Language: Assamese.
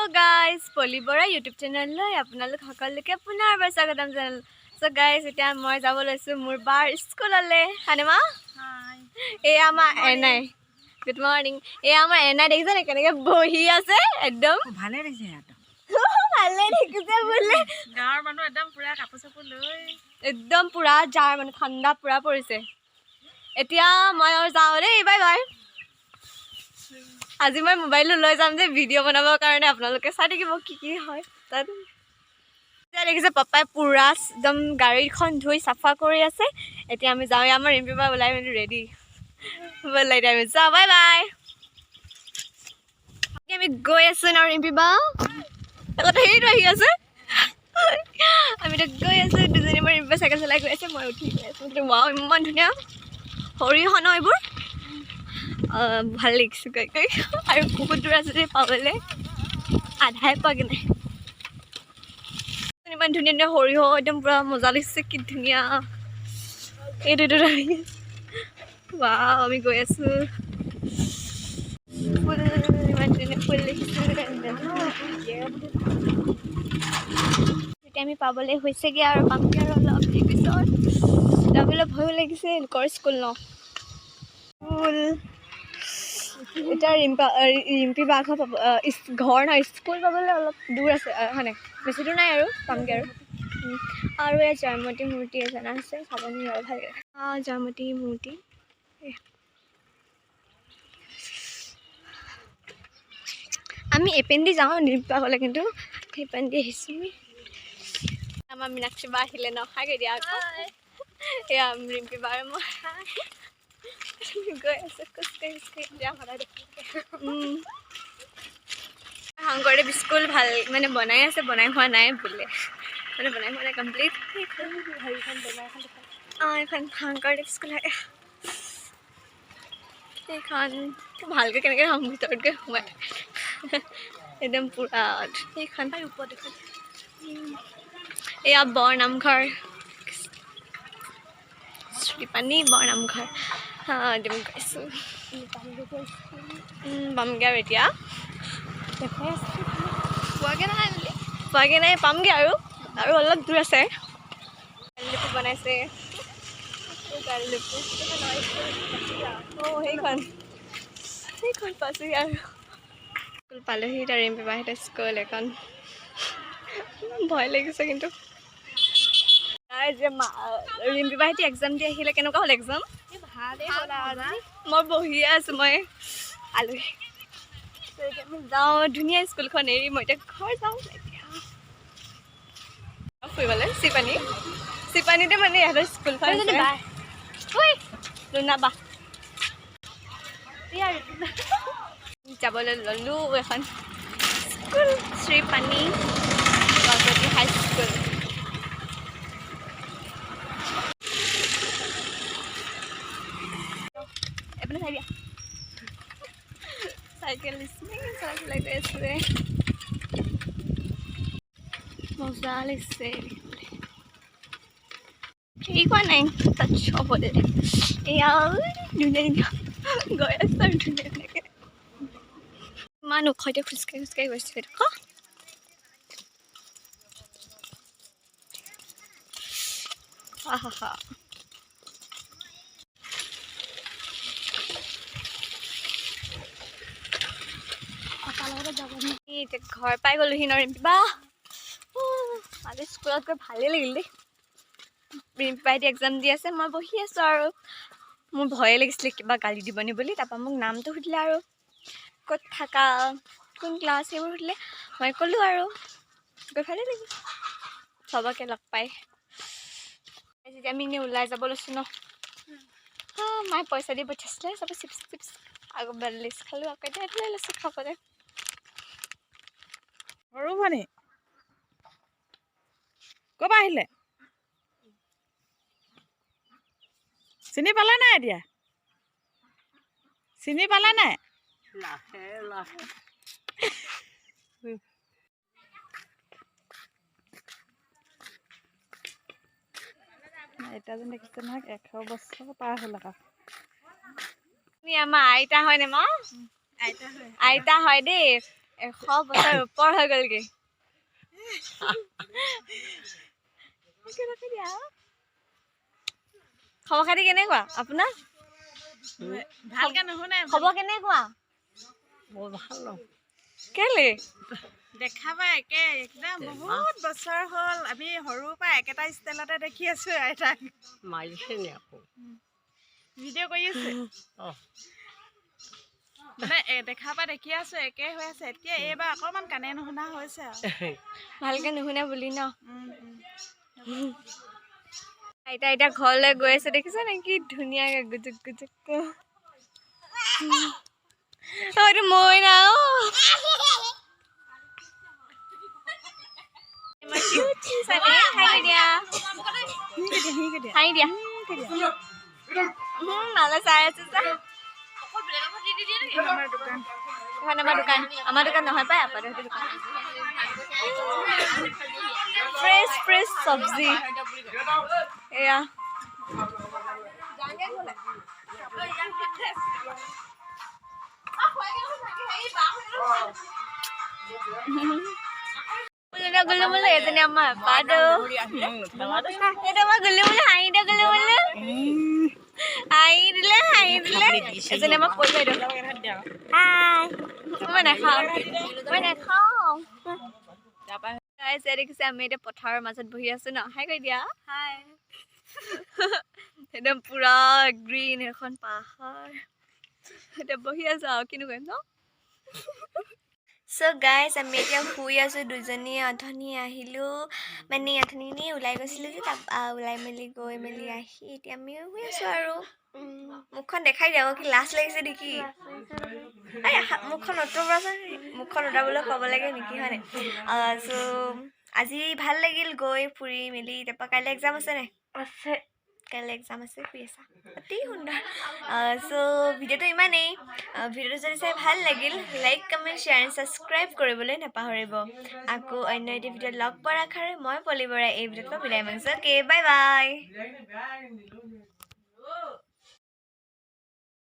Hello guys, Polybora YouTube channel লৈ আপোনালোক সকলোকে পুনৰবাৰ স্বাগতম জনালো। So guys, এতিয়া মই যাব লৈছো মোৰ বাৰ স্কুললে। হানেমা? হাই। এই আমাৰ এনাই। Good morning. এই আমাৰ এনাই দেখিছে নে কেনেকে বহি আছে একদম ভালে দেখিছে এটা। ভালে দেখিছে বলে। গাঁৱৰ মানুহ একদম পুৰা কাপোৰ চাপোৰ লৈ একদম পুৰা জাৰ মানে ঠাণ্ডা পুৰা পৰিছে। এতিয়া মই আৰু যাওঁ দেই, বাই বাই। আজি মই মোবাইলটো লৈ যাম যে ভিডিঅ' বনাবৰ কাৰণে আপোনালোকে চাই থাকিব কি হয় তাত। এতিয়া দেখিছে পাপাই পুৰা একদম গাড়ীখন ধুই চাফা কৰি আছে। এতিয়া আমি যাওঁ, আমাৰ ৰিম্পিবা ওলাই মেলি ৰেডি বলাই দিয়া আমি যাওঁ, বাই বাই। আমি গৈ আছো ন ৰিম্পিবা, আগতে সেইটো আহি আছে। আমি এতিয়া গৈ আছো, দুজনী মই ৰিম্পিবা চাইকেল চলাই গৈ আছে, মই উঠি গৈ আছো। ৱাও ইমান ধুনীয়া সৰিয়হ ন এইবোৰ, ভাল লাগিছে গৈ গৈ। আৰু বহুত দূৰ আছে যে পাবলৈ, আধাই পোৱাগৈ নাই। ইমান ধুনীয়া ধুনীয়া সৰিয়হ একদম পুৰা মজা লাগিছে, কি ধুনীয়া। এইটো ৱাও আমি গৈ আছো। ফুল ইমান ধুনীয়া ফুল দেখিছো। এতিয়া আমি পাবলৈ হৈছেগৈ আৰু পামগৈ আৰু অলপ পিছত। যাবলৈ ভয়ো লাগিছে, লোকৰ স্কুল ন স্কুল। এতিয়া ৰিম্পি বা ঘৰ ঘৰ নহয়, স্কুল পাবলৈ অলপ দূৰ আছে হয়নে, বেছি দূৰ নাই আৰু পামগৈ আৰু এই জয়মতী মূৰ্তি এজন আছে, চাব নি আৰু ভালকৈ। জয়মতী মূৰ্তি আমি এপেন্দি যাওঁ ৰিম্পা গ'লে, কিন্তু সেইপেন্দি আহিছোঁ আমি। আমাৰ মীনাক্ষী বা আহিলে নখাগে দিয়া আকৌ। এয়া ৰিম্পি বা আৰু মই গৈ আছো খোজকাঢ়ি শংকৰদেৱ স্কুল ভাল মানে বনাই আছে, বনাই হোৱা নাই বোলে, মানে বনাই হোৱা নাই কমপ্লিট। এইখন শংকৰদেৱ স্কুল হয়। সেইখন ভালকৈ কেনেকৈ হ'ম ভিতৰতকৈ সোমাই একদম পুৰা সেইখন ওপৰত এখন। এয়া বৰ নামঘৰ, শ্ৰীপানী বৰ নামঘৰ। একদম গৈছোঁ পামগৈ আৰু এতিয়া পোৱাগৈ নাই পামগৈ আৰু অলপ দূৰ আছে। গাড়ীলিপি বনাইছে, গাড়ীলিপি সেইখন পাইছোহি আৰু স্কুল পালোহি। এতিয়া ৰিম্পি বাহঁতৰ স্কুল এখন, ভয় লাগিছে কিন্তু। যে ৰিম্পি বাহঁতি এক্সাম দি আহিলে, কেনেকুৱা হ'ল এক্সাম? মই বহিয়ে আছোঁ, মই আলহী যাওঁ। ধুনীয়া স্কুলখন এৰি মই এতিয়া ঘৰ যাওঁ। এতিয়া ফুৰিবলৈ চিপানীতে মানে ইহঁতৰ স্কুলখন লুনাবা যাবলৈ ল'লোঁ এখন school, Sripani Ganapati high school. Cycle চলাই গৈ আছে, মজা লাগিছে। ঠিক হোৱা নাই তাত হ'বলৈ, এয়া ধুনীয়া ধুনীয়া গৈ আছে আৰু ধুনীয়া ধুনীয়াকৈ। ইমান ওখ, এতিয়া খোজকাঢ়ি গৈছে দেখোন। এতিয়া ঘৰ পাই গ'লোহি ন ৰিম্পিবা। আজি স্কুলত গৈ ভালেই লাগিল দেই। ৰিম্পিবাই এতিয়া এক্সাম দি আছে, মই বহি আছোঁ আৰু মোৰ ভয়ে লাগিছিলে কিবা গালি দিবনি বুলি। তাৰপৰা মোক নামটো সুধিলে আৰু ক'ত থাকা, কোন ক্লাছ, সেইবোৰ সুধিলে। মই ক'লোঁ আৰু গৈ ভালেই লাগিল চবকে লগ পাই। যেতিয়া আমি এনেই ওলাই যাব লৈছোঁ ন, মায়ে পইচা দি পঠিয়াইছিলে, চবে চিপছ আকৌ বেলেজ খালোঁ, আকৌ এতিয়া লৈ লৈছোঁ খাবলৈ। সৰু ভনী ক'ৰ পৰা আহিলে? চিনি পালে নাই? এতিয়া চিনি পালে নাই? আইতাজন দেখিছে নহয়, 100 বছৰ পাৰ হ'ল আকৌ। তুমি আমাৰ আইতা হয়নে মা? আইতা হয় দেই। 100 বছৰ ওপৰ হৈ গ'লগে খবৰ খাতি কেনেকুৱা আপোনাৰ ভালকে নুশুনে খবৰ কেনেকুৱা বহুত ভাল কেলে দেখাবা একে একদম বহুত বছৰ হ'ল আমি সৰুৰ পৰা একেটা ষ্টাইলতে দেখি আছো আইতাক মাৰিছে নি আকৌ ভিডিঅ' কৰি আছে মানে দেখা পা দেখি আছো একে হৈ আছে এতিয়া এইবাৰ অকণমান কাণে নুশুনা হৈছে আৰু ভালকে নুশুনে বুলি ন আইতা এতিয়া ঘৰলৈ গৈ আছে দেখিছা নে কি ধুনীয়াকে গুজুক গুজুক এইটো মই না নালে চাই আছে আমাৰ দোকান নহয় পাই আপাৰ দোকান ফ্ৰেছ ফ্ৰেছ চব্জি এয়া গলো বোলো এজনী আমাৰ বাদো এটা মই গলো বোলো হাঁহি দে গলো বোলো হাঁহি দিলে এজনী আমাক কৈ বাইদেউ মই নাখাওঁ দেখিছে আমি এতিয়া পথাৰৰ মাজত বহি আছো ন হাই কৈ দিয়া হাই একদম পুৰা গ্ৰীণ এখন পাহাৰ এতিয়া বহি আছো আৰু কিনো কৰিম ন চ' গাইজ আমি এতিয়া শুই আছোঁ দুজনীয়ে অথনি আহিলোঁ মানে অথনি এনেই ওলাই গৈছিলোঁ যে তাৰপৰা ওলাই মেলি গৈ মেলি আহি এতিয়া আমি শুই আছোঁ আৰু মুখখন দেখাই দিয়া আকৌ কি লাজ লাগিছে নেকি এই মুখখন অঁতৰাবচোন মুখখন অঁতৰাবলৈ ক'ব লাগে নেকি হয় নাই চ' আজি ভাল লাগিল গৈ ফুৰি মেলি তাৰপৰা কাইলৈ এক্সাম আছে নাই আছে কাইলৈ এক্সাম আছে শুই আছা অতি সুন্দৰ চ' ভিডিঅ'টো ইমানেই ভিডিঅ'টো যদি চাই ভাল লাগিল like comment share and subscribe কৰিবলৈ নাপাহৰিব আকৌ অন্য এটি ভিডিঅ'ত লগ পোৱাৰ আশাৰে মই পলি বৰাই এই ভিডিঅ'টো বিদায় মাগিছোঁ অ'কে বাই বাই